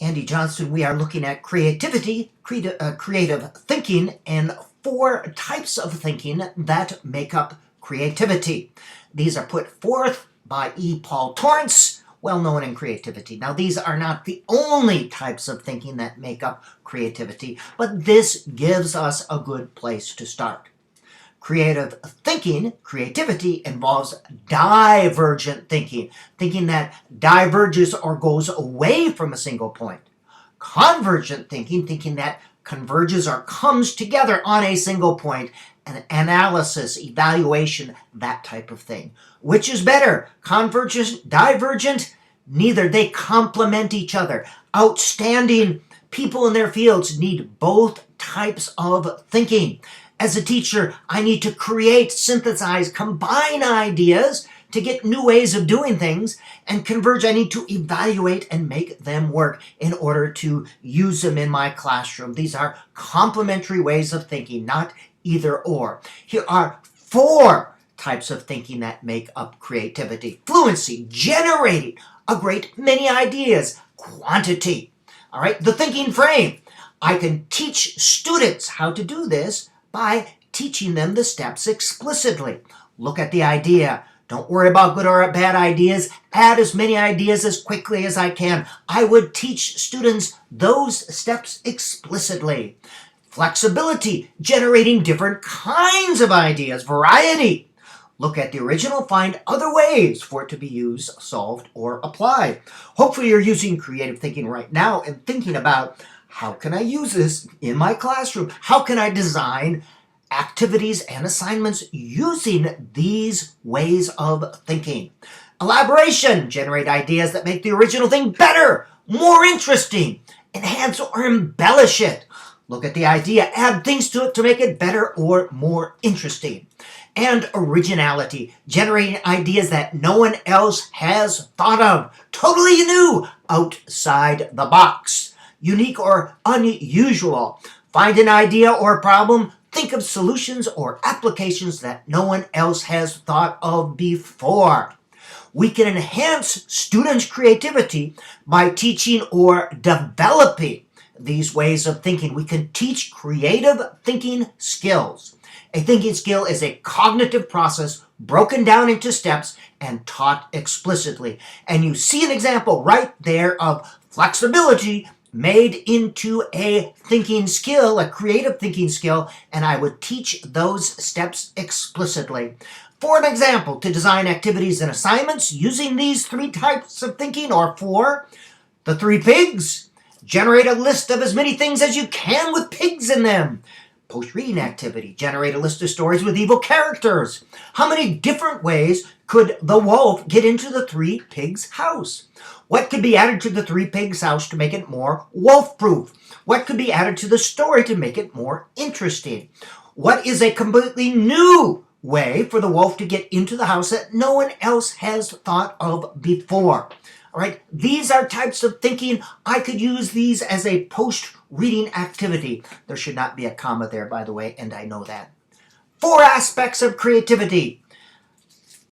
Andy Johnston. We are looking at creativity, creative thinking, and 4 types of thinking that make up creativity. These are put forth by E. Paul Torrance, well known in creativity. Now, these are not the only types of thinking that make up creativity, but this gives us a good place to start. Creative thinking, creativity, involves divergent thinking, thinking that diverges or goes away from a single point. Convergent thinking, thinking that converges or comes together on a single point. And analysis, evaluation, that type of thing. Which is better, convergent, divergent? Neither. They complement each other. Outstanding people in their fields need both types of thinking. As a teacher, I need to create, synthesize, combine ideas to get new ways of doing things, and converge, I need to evaluate and make them work in order to use them in my classroom. These are complementary ways of thinking, not either or. Here are 4 types of thinking that make up creativity. Fluency, generating a great many ideas. Quantity. All right, the thinking frame. I can teach students how to do this by teaching them the steps explicitly. Look at the idea. Don't worry about good or bad ideas. Add as many ideas as quickly as I can. I would teach students those steps explicitly. Flexibility, generating different kinds of ideas. Variety. Look at the original, find other ways for it to be used, solved, or applied. Hopefully you're using creative thinking right now and thinking about, how can I use this in my classroom? How can I design activities and assignments using these ways of thinking? Elaboration, generate ideas that make the original thing better, more interesting, enhance or embellish it. Look at the idea, add things to it to make it better or more interesting. And originality, generating ideas that no one else has thought of, totally new, outside the box. Unique or unusual. Find an idea or problem, think of solutions or applications that no one else has thought of before. We can enhance students' creativity by teaching or developing these ways of thinking. We can teach creative thinking skills. A thinking skill is a cognitive process broken down into steps and taught explicitly. And you see an example right there of flexibility made into a thinking skill, a creative thinking skill, and I would teach those steps explicitly. For an example, to design activities and assignments using these 3 types of thinking, or 4, the 3 pigs. Generate a list of as many things as you can with pigs in them. Post-reading activity. Generate a list of stories with evil characters. How many different ways could the wolf get into the 3 pigs' house? What could be added to the 3 pigs' house to make it more wolf-proof? What could be added to the story to make it more interesting? What is a completely new way for the wolf to get into the house that no one else has thought of before? All right, these are types of thinking. I could use these as a post-reading activity. There should not be a comma there, by the way, and I know that. 4 aspects of creativity.